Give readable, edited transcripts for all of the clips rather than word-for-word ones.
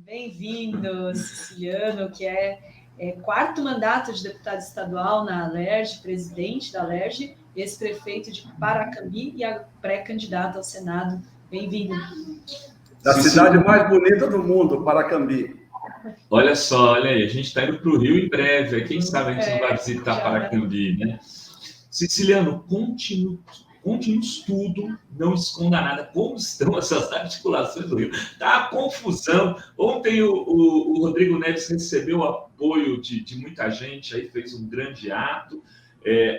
Bem-vindo, Siciliano, que é quarto mandato de deputado estadual na Alerj, presidente da Alerj, ex-prefeito de Paracambi e pré-candidato ao Senado. Bem-vindo. Da cidade mais bonita do mundo, Paracambi. Olha só, olha aí, a gente está indo para o Rio em breve. Quem sabe a gente não vai visitar Paracambi, né? Siciliano, conte-nos tudo, não esconda nada. Como estão essas articulações do Rio? Está a confusão. Ontem o Rodrigo Neves recebeu o apoio de muita gente, aí fez um grande ato.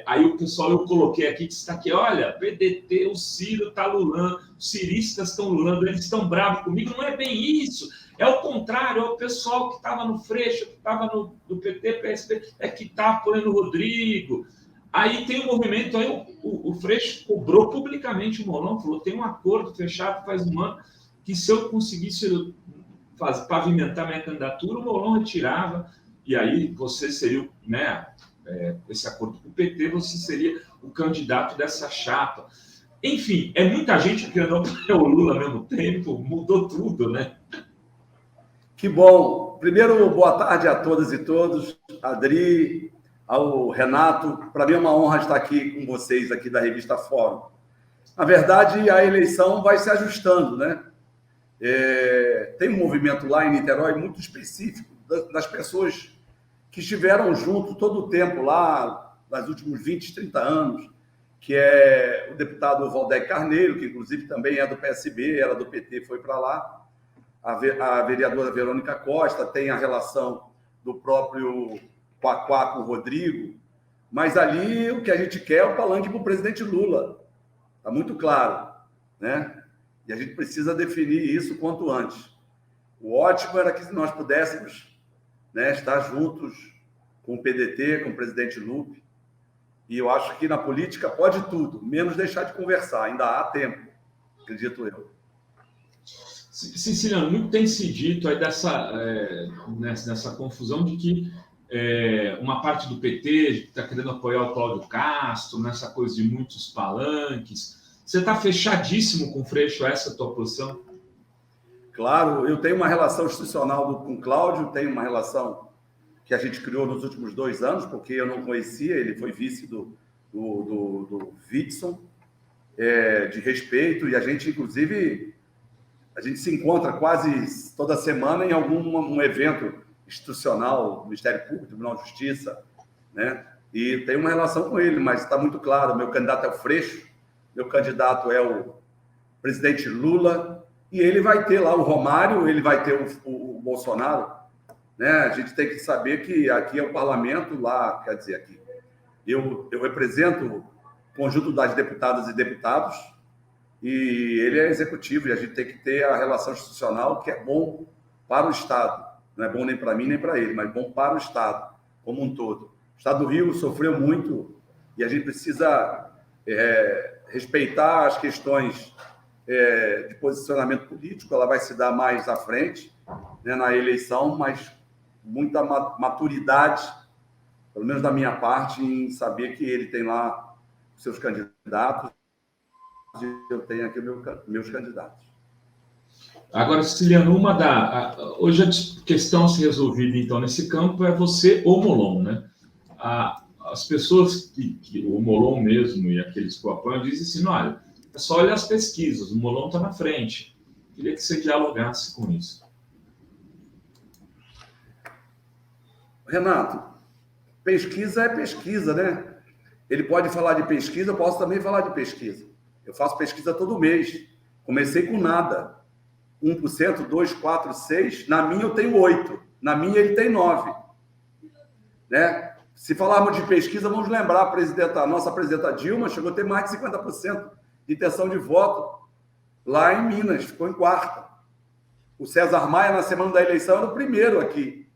Aí o pessoal, eu coloquei aqui, destaquei, olha, PDT, o Ciro está lulando, os ciristas estão lulando, eles estão bravos comigo. Não é bem isso. É o contrário, é o pessoal que estava no Freixo, que estava no PT, PSB, que está apoiando o Rodrigo. Aí tem um movimento, aí o Freixo cobrou publicamente o Molon, falou, tem um acordo fechado faz um ano, que se eu conseguisse pavimentar minha candidatura, o Molon retirava, e aí você seria, né, esse acordo com o PT, você seria o candidato dessa chapa. Enfim, é muita gente querendo apoiar o Lula ao mesmo tempo, mudou tudo, né? Que bom. Primeiro, boa tarde a todas e todos. Adri, ao Renato. Para mim é uma honra estar aqui com vocês aqui da revista Fórum. Na verdade, a eleição vai se ajustando, né? Tem um movimento lá em Niterói muito específico das pessoas que estiveram junto todo o tempo lá, nos últimos 20, 30 anos, que é o deputado Valdec Carneiro, que inclusive também é do PSB, era do PT, foi para lá. A vereadora Verônica Costa, tem a relação do próprio Quaquá com o Rodrigo, mas ali o que a gente quer é o palanque para o presidente Lula. Está muito claro, né? E a gente precisa definir isso quanto antes. O ótimo era que nós pudéssemos, né, estar juntos com o PDT, com o presidente Lupe, e eu acho que na política pode tudo, menos deixar de conversar, ainda há tempo, acredito eu. Siciliano, muito tem se dito aí nessa confusão de que uma parte do PT está querendo apoiar o Cláudio Castro, nessa coisa de muitos palanques. Você está fechadíssimo com o Freixo, essa é a tua posição? Claro, eu tenho uma relação institucional com o Cláudio, tenho uma relação que a gente criou nos últimos 2 anos, porque eu não conhecia, ele foi vice do Witson, de respeito, e a gente, inclusive... A gente se encontra quase toda semana em algum evento institucional, Ministério Público, Tribunal de Justiça, né? E tem uma relação com ele, mas está muito claro, meu candidato é o Freixo, meu candidato é o presidente Lula, e ele vai ter lá o Romário, ele vai ter o Bolsonaro, né? A gente tem que saber que aqui é o parlamento, lá, quer dizer, aqui. Eu represento o conjunto das deputadas e deputados, e ele é executivo, e a gente tem que ter a relação institucional que é bom para o Estado. Não é bom nem para mim, nem para ele, mas bom para o Estado, como um todo. O Estado do Rio sofreu muito, e a gente precisa respeitar as questões de posicionamento político. Ela vai se dar mais à frente, né, na eleição, mas muita maturidade, pelo menos da minha parte, em saber que ele tem lá os seus candidatos, eu tenho aqui meus candidatos. Agora, Siciliano, hoje a questão a ser resolvida, então, nesse campo é você ou Molon, né? As pessoas o Molon mesmo e aqueles que o apoiam dizem assim, olha, é só olhar as pesquisas, o Molon está na frente. Queria que você dialogasse com isso. Renato, pesquisa é pesquisa, né? Ele pode falar de pesquisa, eu posso também falar de pesquisa. Eu faço pesquisa todo mês. Comecei com nada. 1%, 2%, 4%, 6%. Na minha eu tenho 8%. Na minha ele tem 9%. Né? Se falarmos de pesquisa, vamos lembrar, a nossa presidenta Dilma chegou a ter mais de 50% de intenção de voto lá em Minas, ficou em 4º. O César Maia, na semana da eleição, era o primeiro aqui.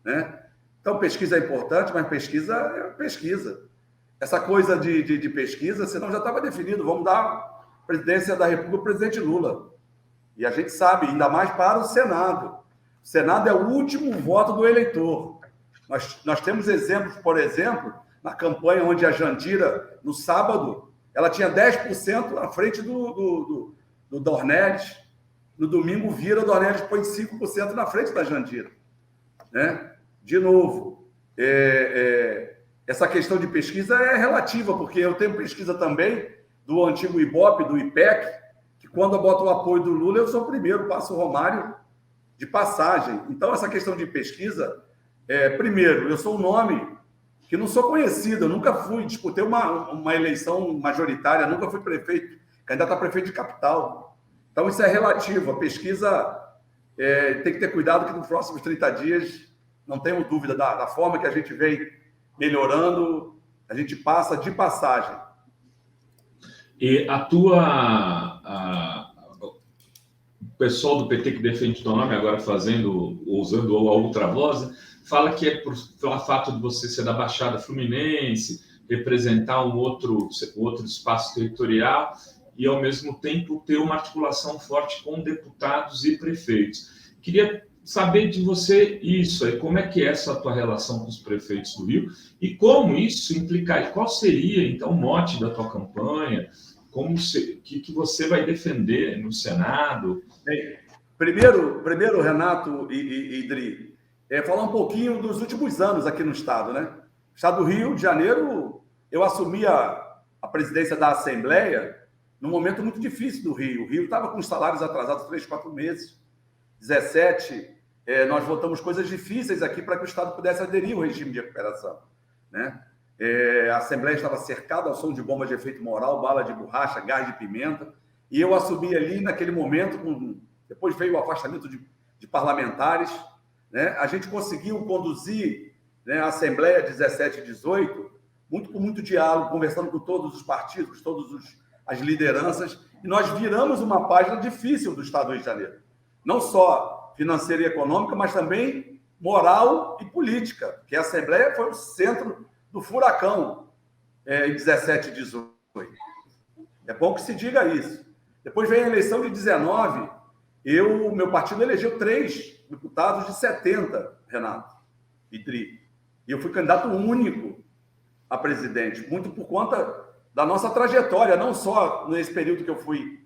Né? Então, pesquisa é importante, mas pesquisa é pesquisa. Essa coisa de pesquisa, senão já estava definido. Vamos dar a presidência da República ao presidente Lula. E a gente sabe, ainda mais para o Senado. O Senado é o último voto do eleitor. Nós temos exemplos, por exemplo, na campanha onde a Jandira, no sábado, ela tinha 10% à frente do Dornelles. no domingo vira, o Dornelles põe 5% na frente da Jandira. Né? De novo, essa questão de pesquisa é relativa, porque eu tenho pesquisa também do antigo Ibope, do IPEC, que quando eu boto o apoio do Lula, eu sou o primeiro, passo o Romário de passagem. Então, essa questão de pesquisa, primeiro, eu sou um nome que não sou conhecido, eu nunca disputei uma eleição majoritária, nunca fui prefeito, candidato a prefeito de capital. Então, isso é relativo. A pesquisa tem que ter cuidado que nos próximos 30 dias, não tenho dúvida, da forma que a gente vem melhorando, a gente passa de passagem. E o pessoal do PT que defende o nome, agora usando a outra voz, fala que é pelo fato de você ser da Baixada Fluminense, representar um outro espaço territorial e, ao mesmo tempo, ter uma articulação forte com deputados e prefeitos. Queria saber de você isso aí, como é que é essa tua relação com os prefeitos do Rio e como isso implicaria, qual seria, então, o mote da tua campanha, que você vai defender no Senado? Primeiro, Renato e Idri, falar um pouquinho dos últimos anos aqui no Estado, né? O Estado do Rio de Janeiro, eu assumi a presidência da Assembleia num momento muito difícil do Rio. O Rio estava com os salários atrasados 3, 4 meses. 17, nós votamos coisas difíceis aqui para que o Estado pudesse aderir ao regime de recuperação, né? A Assembleia estava cercada ao som de bombas de efeito moral, bala de borracha, gás de pimenta, e eu assumi ali naquele momento, depois veio o afastamento de parlamentares, né? A gente conseguiu conduzir, né, a Assembleia 17 e 18 com muito diálogo, conversando com todos os partidos, todas as lideranças, e nós viramos uma página difícil do Estado do Rio de Janeiro. Não só financeira e econômica, mas também moral e política, porque a Assembleia foi o centro do furacão em 17 e 18. É bom que se diga isso. Depois veio a eleição de 19, meu partido elegeu 3 deputados de 70, Renato e Tri. E eu fui candidato único a presidente, muito por conta da nossa trajetória, não só nesse período que eu fui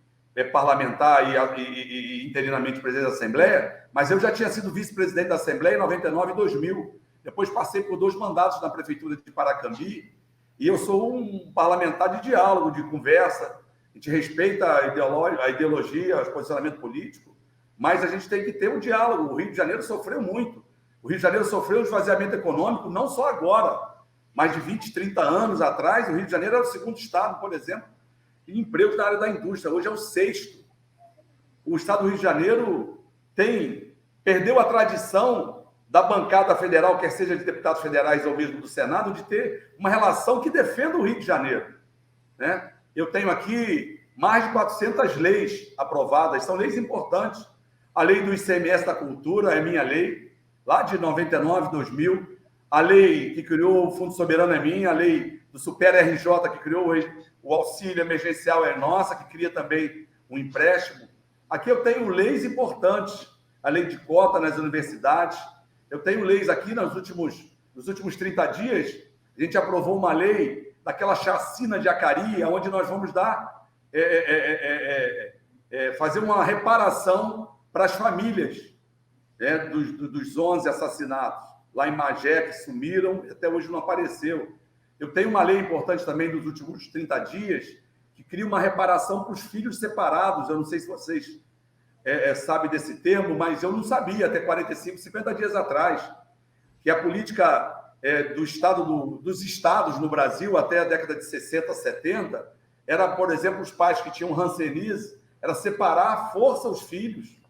parlamentar e interinamente presidente da Assembleia, mas eu já tinha sido vice-presidente da Assembleia em 99 e 2000. Depois passei por 2 mandatos na Prefeitura de Paracambi, e eu sou um parlamentar de diálogo, de conversa. A gente respeita a ideologia, o posicionamento político, mas a gente tem que ter um diálogo. O Rio de Janeiro sofreu muito. O Rio de Janeiro sofreu um esvaziamento econômico, não só agora, mas de 20, 30 anos atrás. O Rio de Janeiro era o 2º estado, por exemplo, em empregos na área da indústria. Hoje é o 6º. O estado do Rio de Janeiro perdeu a tradição da bancada federal, quer seja de deputados federais ou mesmo do Senado, de ter uma relação que defenda o Rio de Janeiro, né? Eu tenho aqui mais de 400 leis aprovadas, são leis importantes. A lei do ICMS da cultura é minha lei, lá de 99, 2000. A lei que criou o Fundo Soberano é minha, a lei do Super RJ que criou o auxílio emergencial é nossa, que cria também um empréstimo. Aqui eu tenho leis importantes, a lei de cota nas universidades. Eu tenho leis aqui nos últimos 30 dias, a gente aprovou uma lei daquela chacina de Acari, onde nós vamos fazer uma reparação para as famílias, né, dos 11 assassinatos lá em Magé, que sumiram e até hoje não apareceu. Eu tenho uma lei importante também dos últimos 30 dias, que cria uma reparação para os filhos separados. Eu não sei se vocês sabem desse termo, mas eu não sabia até 45, 50 dias atrás, que a política dos estados no Brasil, até a década de 60, 70, era, por exemplo, os pais que tinham hanseníase, era separar à força os filhos.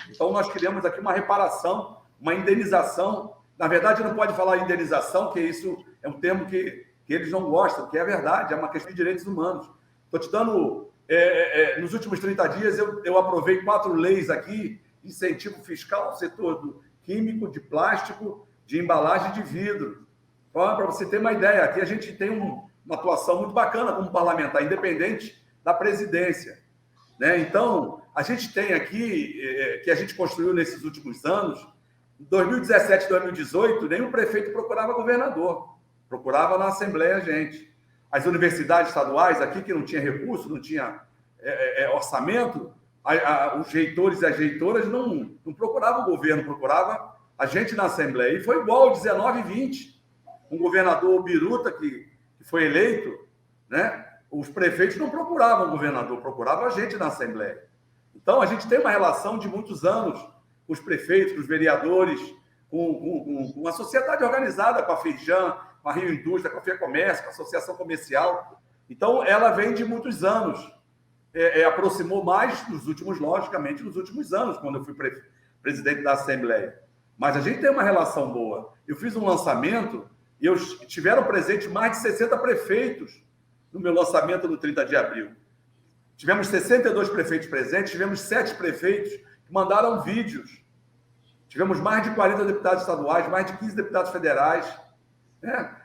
Então, nós criamos aqui uma reparação, uma indenização. Na verdade, não pode falar indenização, que isso é um termo que eles não gostam, que é verdade, é uma questão de direitos humanos. Estou te dando... nos últimos 30 dias, eu aprovei 4 leis aqui, incentivo fiscal ao setor do químico, de plástico, de embalagem de vidro. Para você ter uma ideia, aqui a gente tem uma atuação muito bacana como parlamentar, independente da presidência, né? Então, a gente tem aqui, que a gente construiu nesses últimos anos, em 2017 e 2018, nenhum prefeito procurava governador, procurava na Assembleia a gente. As universidades estaduais aqui, que não tinha recurso, não tinha orçamento, os reitores e as reitoras não procuravam o governo, procurava a gente na Assembleia. E foi igual, 19 e 20. Um governador Biruta, que foi eleito, né? Os prefeitos não procuravam o governador, procuravam a gente na Assembleia. Então, a gente tem uma relação de muitos anos com os prefeitos, com os vereadores, com a sociedade organizada, com a Feijão, com a Rio Indústria, com a FEComércio, com a Associação Comercial. Então, ela vem de muitos anos. Aproximou mais logicamente, nos últimos anos, quando eu fui presidente da Assembleia. Mas a gente tem uma relação boa. Eu fiz um lançamento e tiveram presente mais de 60 prefeitos no meu lançamento no 30 de abril. Tivemos 62 prefeitos presentes, tivemos 7 prefeitos que mandaram vídeos. Tivemos mais de 40 deputados estaduais, mais de 15 deputados federais.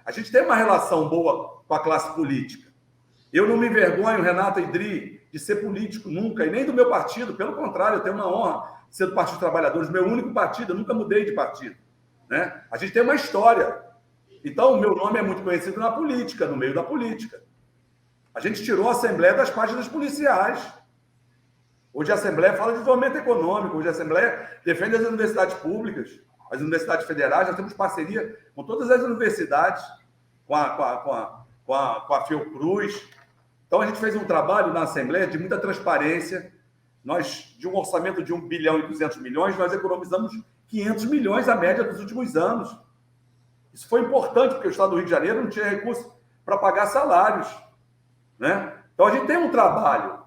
A gente tem uma relação boa com a classe política. Eu não me envergonho, Renato e Dri, de ser político nunca, e nem do meu partido. Pelo contrário, eu tenho uma honra de ser do Partido dos Trabalhadores, meu único partido, eu nunca mudei de partido. Né? A gente tem uma história. Então, o meu nome é muito conhecido na política, no meio da política. A gente tirou a Assembleia das páginas policiais. Hoje a Assembleia fala de desenvolvimento econômico, hoje a Assembleia defende as universidades públicas, as universidades federais, nós temos parceria com todas as universidades, com a Fiocruz. Então, a gente fez um trabalho na Assembleia de muita transparência. Nós, de um orçamento de 1 bilhão e 200 milhões, nós economizamos 500 milhões a média dos últimos anos. Isso foi importante, porque o Estado do Rio de Janeiro não tinha recurso para pagar salários. Né? Então, a gente tem um trabalho.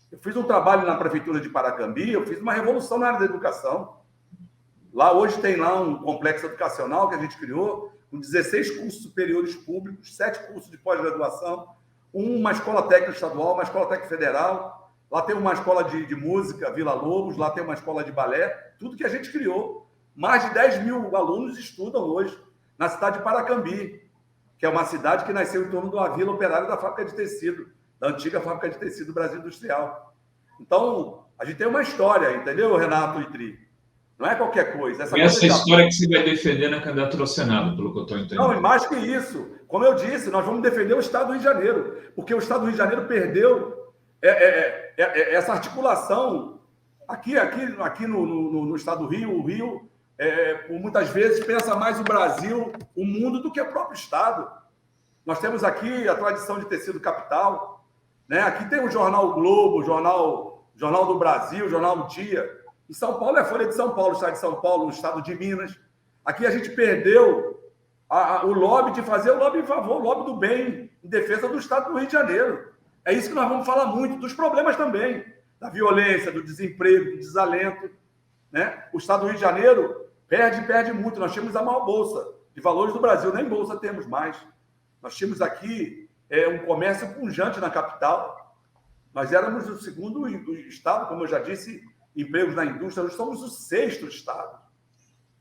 Eu fiz um trabalho na Prefeitura de Paracambi, eu fiz uma revolução na área da educação. Lá, hoje, tem lá um complexo educacional que a gente criou, com 16 cursos superiores públicos, 7 cursos de pós-graduação, uma escola técnica estadual, uma escola técnica federal. Lá tem uma escola de música, Vila Lobos, lá tem uma escola de balé, tudo que a gente criou. Mais de 10 mil alunos estudam hoje na cidade de Paracambi, que é uma cidade que nasceu em torno de uma vila operária da fábrica de tecido, da antiga fábrica de tecido do Brasil Industrial. Então, a gente tem uma história, entendeu, Renato e Tri? Não é qualquer coisa. Essa história que você vai defender na candidatura ao Senado, pelo que eu estou entendendo. Não, e mais que isso. Como eu disse, nós vamos defender o Estado do Rio de Janeiro, porque o Estado do Rio de Janeiro perdeu essa articulação. Aqui no Estado do Rio, o Rio, muitas vezes, pensa mais o Brasil, o mundo, do que o próprio Estado. Nós temos aqui a tradição de ter sido capital. Né? Aqui tem o Jornal Globo, o Jornal do Brasil, o Jornal Dia. Em São Paulo é a Folha de São Paulo, o Estado de São Paulo, o Estado de Minas. Aqui a gente perdeu o lobby de fazer o lobby em favor, o lobby do bem, em defesa do Estado do Rio de Janeiro. É isso que nós vamos falar muito, dos problemas também, da violência, do desemprego, do desalento. Né? O Estado do Rio de Janeiro perde muito. Nós tínhamos a maior bolsa de valores do Brasil, nem bolsa temos mais. Nós tínhamos aqui um comércio pujante na capital. Nós éramos o segundo estado, como eu já disse, empregos na indústria, nós somos o 6º estado.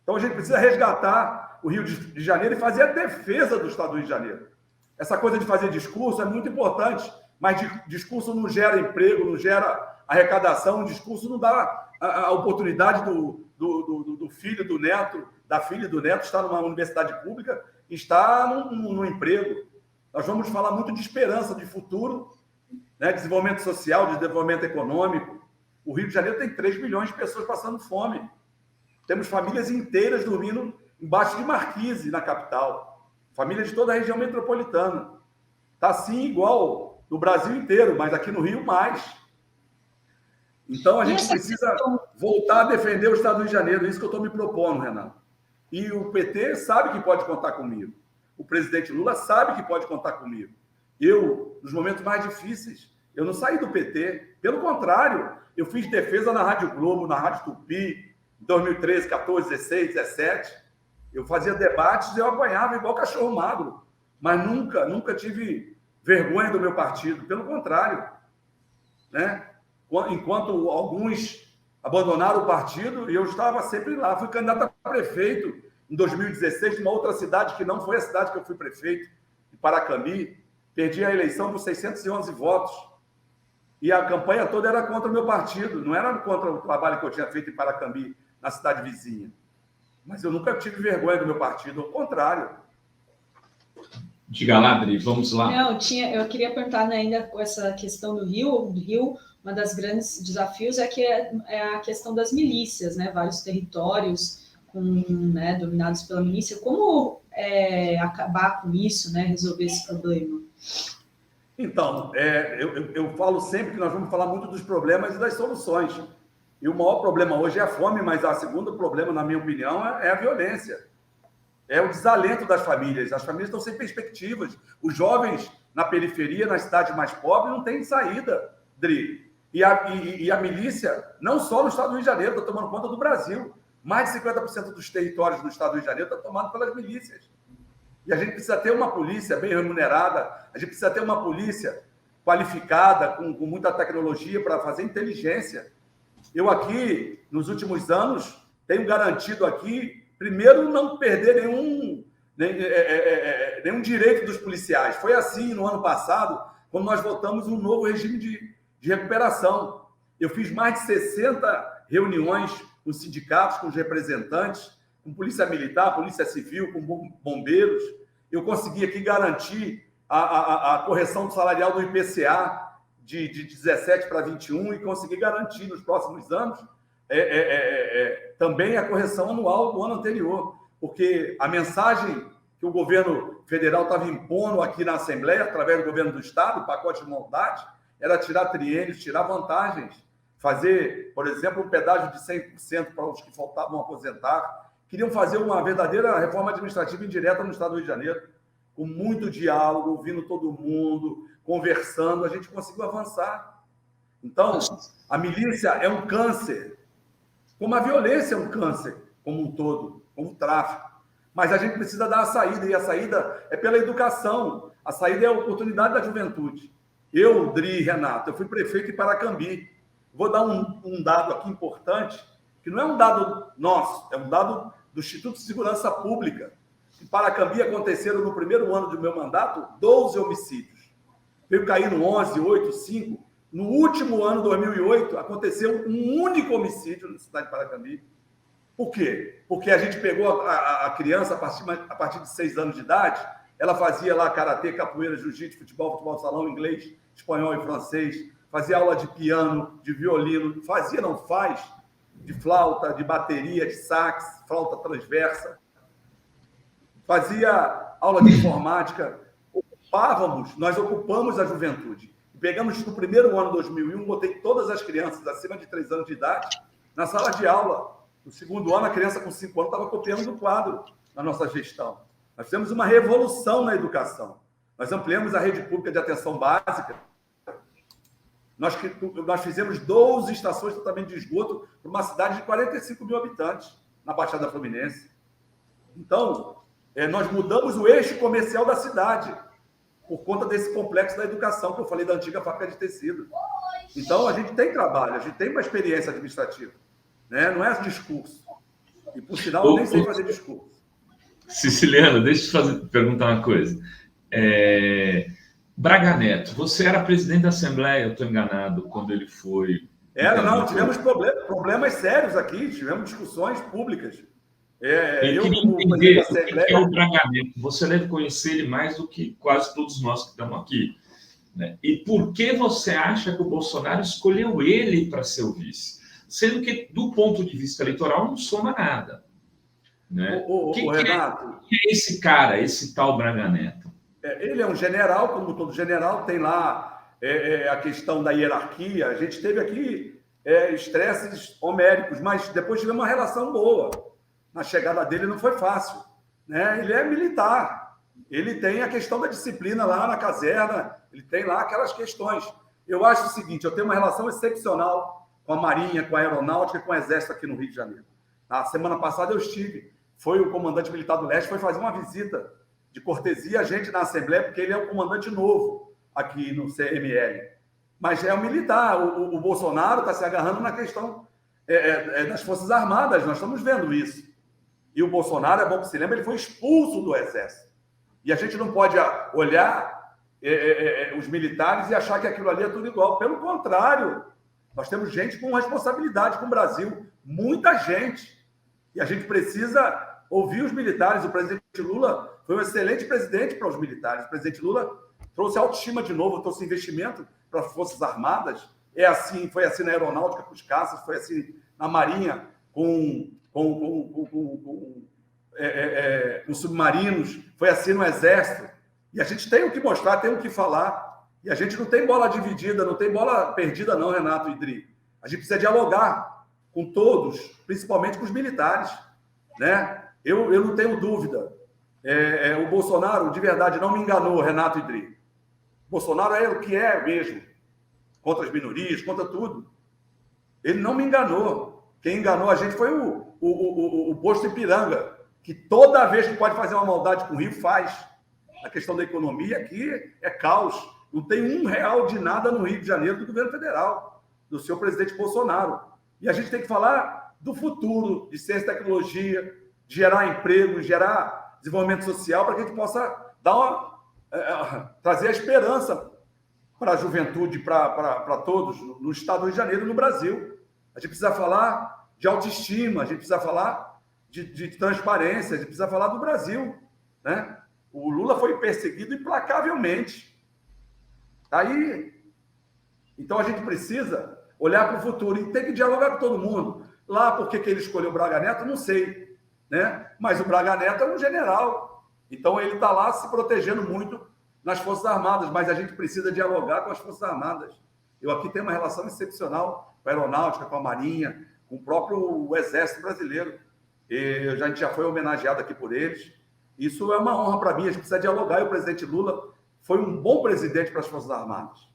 Então, a gente precisa resgatar o Rio de Janeiro e fazer a defesa do Estado do Rio de Janeiro. Essa coisa de fazer discurso é muito importante, mas discurso não gera emprego, não gera arrecadação, discurso não dá a oportunidade do filho, do neto, da filha e do neto estar numa universidade pública, estar num emprego. Nós vamos falar muito de esperança, de futuro, né? Desenvolvimento social, de desenvolvimento econômico. O Rio de Janeiro tem 3 milhões de pessoas passando fome. Temos famílias inteiras dormindo embaixo de marquise na capital. Famílias de toda a região metropolitana. Está assim igual no Brasil inteiro, mas aqui no Rio mais. Então a gente precisa voltar a defender o Estado do Rio de Janeiro. É isso que eu estou me propondo, Renato. E o PT sabe que pode contar comigo. O presidente Lula sabe que pode contar comigo. Eu, nos momentos mais difíceis, eu não saí do PT. Pelo contrário, eu fiz defesa na Rádio Globo, na Rádio Tupi, em 2013, 14, 16, 17. Eu fazia debates e eu apanhava igual cachorro magro. Mas nunca tive vergonha do meu partido. Pelo contrário. Né? Enquanto alguns abandonaram o partido, eu estava sempre lá. Fui candidato a prefeito em 2016, numa outra cidade que não foi a cidade que eu fui prefeito, de Paracambi. Perdi a eleição por 611 votos. E a campanha toda era contra o meu partido, não era contra o trabalho que eu tinha feito em Paracambi, na cidade vizinha. Mas eu nunca tive vergonha do meu partido, ao contrário. Diga lá, Adri, vamos lá. Não, eu queria perguntar ainda com essa questão do Rio. O Rio uma das grandes desafios é a questão das milícias, né? Vários territórios né, dominados pela milícia. Como acabar com isso, né? Resolver esse problema? Então, eu falo sempre que nós vamos falar muito dos problemas e das soluções. E o maior problema hoje é a fome, mas o segundo problema, na minha opinião, é a violência. É o desalento das famílias. As famílias estão sem perspectivas. Os jovens na periferia, nas cidades mais pobres, não têm saída, Dri. E a milícia, não só no estado do Rio de Janeiro, está tomando conta do Brasil. Mais de 50% dos territórios do estado do Rio de Janeiro estão tomados pelas milícias. E a gente precisa ter uma polícia bem remunerada, a gente precisa ter uma polícia qualificada, com muita tecnologia para fazer inteligência. Eu aqui, nos últimos anos, tenho garantido aqui, primeiro, não perder nenhum direito dos policiais. Foi assim no ano passado, quando nós votamos um novo regime de recuperação. Eu fiz mais de 60 reuniões com sindicatos, com os representantes, com polícia militar, polícia civil, com bombeiros. Eu consegui aqui garantir a correção salarial do IPCA de 17 para 21 e consegui garantir nos próximos anos também a correção anual do ano anterior, porque a mensagem que o governo federal estava impondo aqui na Assembleia, através do governo do Estado, o pacote de montagem, era tirar triênios, tirar vantagens, fazer, por exemplo, um pedágio de 100% para os que faltavam aposentar. Queriam fazer uma verdadeira reforma administrativa indireta no estado do Rio de Janeiro, com muito diálogo, ouvindo todo mundo, conversando, a gente conseguiu avançar. Então, a milícia é um câncer, como a violência é um câncer, como um todo, como o tráfico. Mas a gente precisa dar a saída, e a saída é pela educação, a saída é a oportunidade da juventude. Eu, Dri, Renato, eu fui prefeito em Paracambi. Vou dar um dado aqui importante, que não é um dado nosso, é um dado do Instituto de Segurança Pública. Em Paracambi aconteceram, no primeiro ano do meu mandato, 12 homicídios. Veio cair no 11, 8, 5. No último ano, 2008, aconteceu um único homicídio na cidade de Paracambi. Por quê? Porque a gente pegou a criança a partir de 6 anos de idade, ela fazia lá karatê, capoeira, jiu-jitsu, futebol de salão, inglês, espanhol e francês, fazia aula de piano, de violino, faz, de flauta, de bateria, de sax, flauta transversa, fazia aula de informática. Nós ocupamos a juventude. Pegamos no primeiro ano, 2001, botei todas as crianças acima de 3 anos de idade na sala de aula. No segundo ano, a criança com 5 anos estava copiando do quadro na nossa gestão. Nós fizemos uma revolução na educação. Nós ampliamos a rede pública de atenção básica. Nós fizemos 12 estações de tratamento de esgoto para uma cidade de 45 mil habitantes, na Baixada Fluminense. Então, nós mudamos o eixo comercial da cidade por conta desse complexo da educação, que eu falei da antiga fábrica de tecido. Então, a gente tem trabalho, a gente tem uma experiência administrativa, né? Não é discurso. E, por sinal, eu nem sei fazer discurso. Siciliano, deixa eu perguntar uma coisa. Braga Neto, você era presidente da Assembleia, eu estou enganado, quando ele foi... Tivemos problemas sérios aqui, tivemos discussões públicas. Eu queria entender o que é o Braga Neto. Você deve conhecer ele mais do que quase todos nós que estamos aqui, né? E por que você acha que o Bolsonaro escolheu ele para ser o vice? Sendo que, do ponto de vista eleitoral, não soma nada. Né? Renato, quem é esse cara, esse tal Braga Neto? Ele é um general, como todo general, tem lá a questão da hierarquia. A gente teve aqui estresses homéricos, mas depois tivemos uma relação boa. Na chegada dele não foi fácil, né? Ele é militar, ele tem a questão da disciplina lá na caserna, ele tem lá aquelas questões. Eu acho o seguinte, eu tenho uma relação excepcional com a Marinha, com a Aeronáutica e com o Exército aqui no Rio de Janeiro. Na semana passada eu estive, foi o comandante militar do Leste, foi fazer uma visita de cortesia a gente na Assembleia, porque ele é um comandante novo aqui no CML. Mas é um militar, o Bolsonaro está se agarrando na questão das Forças Armadas, nós estamos vendo isso. E o Bolsonaro, é bom que se lembre, ele foi expulso do Exército. E a gente não pode olhar os militares e achar que aquilo ali é tudo igual. Pelo contrário, nós temos gente com responsabilidade com o Brasil, muita gente. E a gente precisa ouvir os militares. O presidente Lula foi um excelente presidente para os militares. O presidente Lula trouxe autoestima de novo, trouxe investimento para as Forças Armadas, é assim, foi assim na aeronáutica com os caças, foi assim na marinha com submarinos, foi assim no exército. E a gente tem o que mostrar, tem o que falar. E a gente não tem bola dividida, não tem bola perdida não, Renato e Idri. A gente precisa dialogar com todos, principalmente com os militares, né? Eu não tenho dúvida. O Bolsonaro, de verdade, não me enganou, Renato e Idri. Bolsonaro é o que é mesmo, contra as minorias, contra tudo. Ele não me enganou. Quem enganou a gente foi o posto Ipiranga, que toda vez que pode fazer uma maldade com o Rio, faz. A questão da economia aqui é caos. Não tem R$1 de nada no Rio de Janeiro do governo federal, do seu presidente Bolsonaro. E a gente tem que falar do futuro, de ciência e tecnologia, de gerar emprego, gerar desenvolvimento social, para que a gente possa trazer a esperança para a juventude, para todos, no estado do Rio de Janeiro e no Brasil. A gente precisa falar de autoestima, a gente precisa falar de transparência, a gente precisa falar do Brasil, né? O Lula foi perseguido implacavelmente. Aí, então a gente precisa olhar para o futuro e tem que dialogar com todo mundo. Lá, por que ele escolheu o Braga Neto, não sei, né? Mas o Braga Neto é um general, então ele está lá se protegendo muito nas Forças Armadas, mas a gente precisa dialogar com as Forças Armadas. Eu aqui tenho uma relação excepcional com a Aeronáutica, com a Marinha, com o próprio Exército Brasileiro. A gente já foi homenageado aqui por eles. Isso é uma honra para mim, a gente precisa dialogar, e o presidente Lula foi um bom presidente para as Forças Armadas.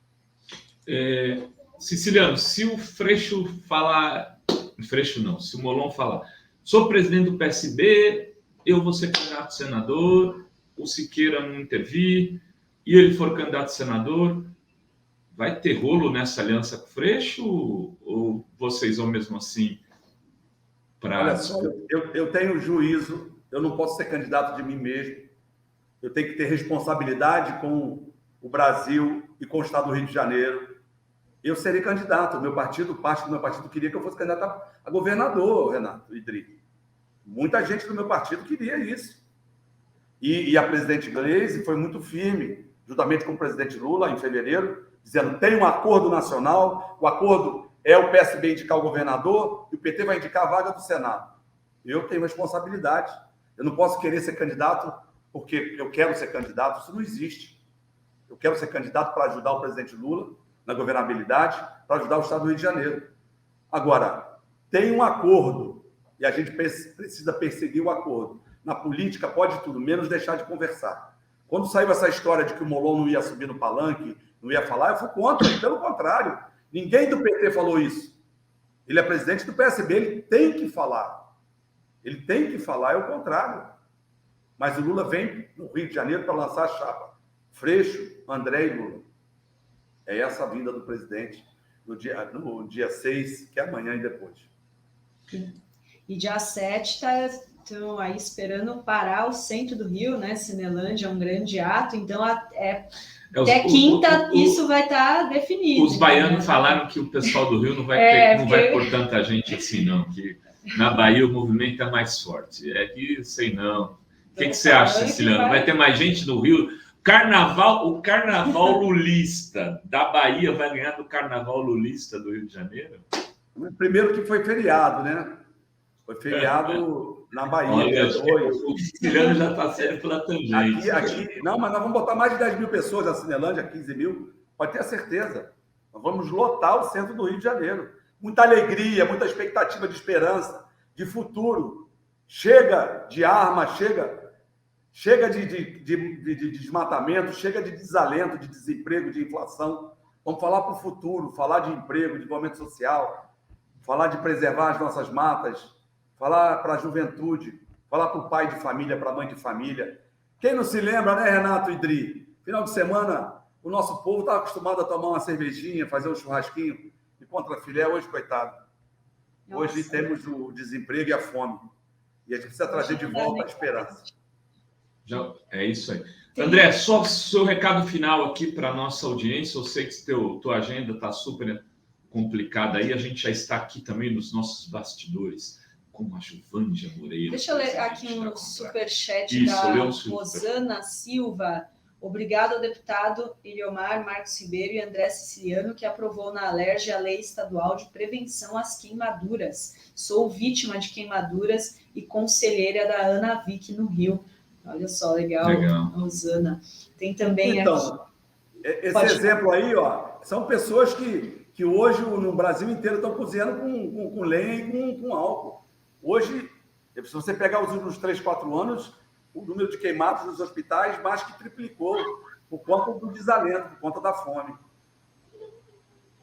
Siciliano, se o Freixo falar... Freixo não, se o Molon falar, sou presidente do PSB, eu vou ser candidato a senador, o Siqueira não intervir, e ele for candidato a senador, vai ter rolo nessa aliança com o Freixo? Ou vocês vão mesmo assim para... Olha só, eu tenho juízo, eu não posso ser candidato de mim mesmo, eu tenho que ter responsabilidade com o Brasil e com o Estado do Rio de Janeiro. Eu serei candidato, parte do meu partido queria que eu fosse candidato a governador, Renato Idri. Muita gente do meu partido queria isso. E a presidente Gleisi foi muito firme, juntamente com o presidente Lula, em fevereiro, dizendo: tem um acordo nacional, o acordo é o PSB indicar o governador e o PT vai indicar a vaga do Senado. Eu tenho responsabilidade. Eu não posso querer ser candidato porque eu quero ser candidato, isso não existe. Eu quero ser candidato para ajudar o presidente Lula na governabilidade, para ajudar o Estado do Rio de Janeiro. Agora, tem um acordo e a gente precisa perseguir o acordo. Na política pode tudo, menos deixar de conversar. Quando saiu essa história de que o Molon não ia subir no palanque, não ia falar, eu fui contra, pelo contrário. Ninguém do PT falou isso. Ele é presidente do PSB, ele tem que falar. Ele tem que falar, é o contrário. Mas o Lula vem no Rio de Janeiro para lançar a chapa. Freixo, André e Lula. É essa a vinda do presidente no dia 6, que é amanhã e depois. E dia 7 estão aí esperando parar o centro do Rio, né? Cinelândia é um grande ato, então até quinta isso vai estar definido. Os baianos falaram que o pessoal do Rio não vai por tanta gente assim, não, que na Bahia o movimento é mais forte. É que sei não. O que você acha, Siciliano? Vai ter mais gente no Rio? O carnaval lulista da Bahia vai ganhar do carnaval lulista do Rio de Janeiro? Primeiro que foi feriado, né? Foi feriado na Bahia. O Siciliano já está sério pela tangente. Não, mas nós vamos botar mais de 10 mil pessoas na Cinelândia, 15 mil. Pode ter certeza. Nós vamos lotar o centro do Rio de Janeiro. Muita alegria, muita expectativa de esperança, de futuro. Chega de arma, chega de desmatamento, chega de desalento, de desemprego, de inflação. Vamos falar para o futuro, falar de emprego, de desenvolvimento social, falar de preservar as nossas matas, falar para a juventude, falar para o pai de família, para a mãe de família. Quem não se lembra, né, Renato Idri? Final de semana, o nosso povo está acostumado a tomar uma cervejinha, fazer um churrasquinho e contra filé. Hoje, coitado. Hoje temos o desemprego e a fome. E a gente precisa trazer de volta a esperança. É isso aí. André, só seu recado final aqui para a nossa audiência. Eu sei que tua agenda está super complicada aí. A gente já está aqui também nos nossos bastidores com a Juvândia Moreira. Deixa eu ler aqui um superchat da Rosana Silva. Obrigado ao deputado Iliomar Marcos Ribeiro e André Siciliano, que aprovou na Alerj a Lei Estadual de Prevenção às Queimaduras. Sou vítima de queimaduras e conselheira da Anavic no Rio. Olha só, legal. Rosana. Tem também então, aqui... Esse exemplo aí, ó, são pessoas que hoje no Brasil inteiro estão cozinhando com lenha e com álcool. Hoje, se você pegar os últimos 3, 4 anos, o número de queimados nos hospitais mais que triplicou por conta do desalento, por conta da fome.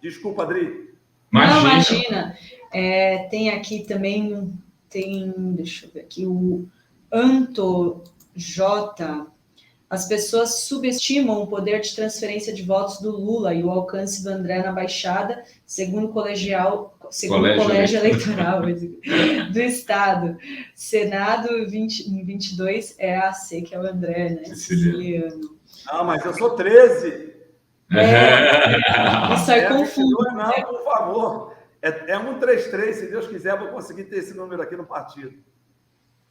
Desculpa, Adri. Não, imagina. Tem aqui também, deixa eu ver aqui, o Anto J. As pessoas subestimam o poder de transferência de votos do Lula e o alcance do André na Baixada, segundo o Colégio Eleitoral do Estado. Senado 2022 é a AC, que é o André, né? Siciliano. Ah, mas eu sou 13. Isso aí confunde. Não, por favor. É 133, se Deus quiser, eu vou conseguir ter esse número aqui no partido.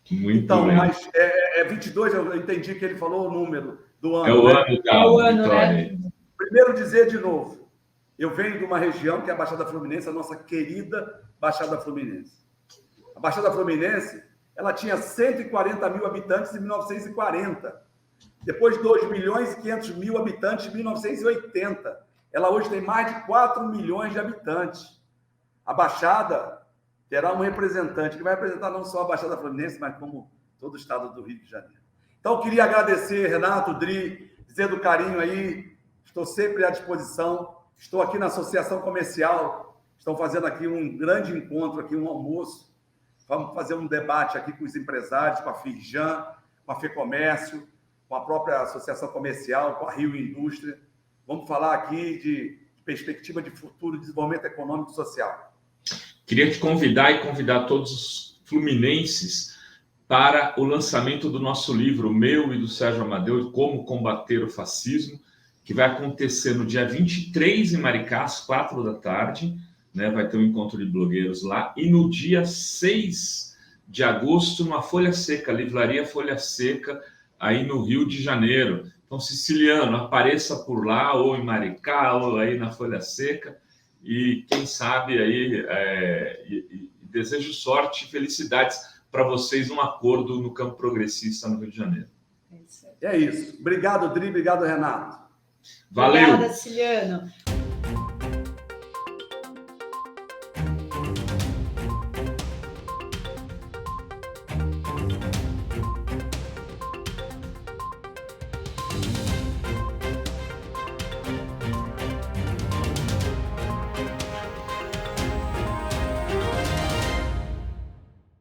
Muito então, bem. Mas é 22, eu entendi que ele falou o número do ano. É o ano, é o ano, né? Primeiro dizer de novo, eu venho de uma região que é a Baixada Fluminense, a nossa querida Baixada Fluminense. A Baixada Fluminense, ela tinha 140 mil habitantes em 1940. Depois, 2.500.000 habitantes em 1980. Ela hoje tem mais de 4 milhões de habitantes. A Baixada terá um representante que vai representar não só a Baixada Fluminense, mas como todo o estado do Rio de Janeiro. Então, eu queria agradecer, Renato, Dri, dizer do carinho aí, estou sempre à disposição, estou aqui na Associação Comercial, estão fazendo aqui um grande encontro, aqui um almoço, vamos fazer um debate aqui com os empresários, com a Firjan, com a FEComércio, com a própria Associação Comercial, com a Rio Indústria, vamos falar aqui de perspectiva de futuro, de desenvolvimento econômico e social. Queria te convidar e convidar todos os fluminenses para o lançamento do nosso livro, meu e do Sérgio Amadeu, Como Combater o Fascismo, que vai acontecer no dia 23 em Maricá, às 4 da tarde, né? Vai ter um encontro de blogueiros lá, e no dia 6 de agosto, numa Folha Seca, Livraria Folha Seca, aí no Rio de Janeiro. Então, Siciliano, apareça por lá, ou em Maricá, ou aí na Folha Seca, e quem sabe aí desejo sorte e felicidades para vocês num acordo no campo progressista no Rio de Janeiro. É isso. Obrigado, Dri. Obrigado, Renato. Valeu. Obrigada, Siciliano.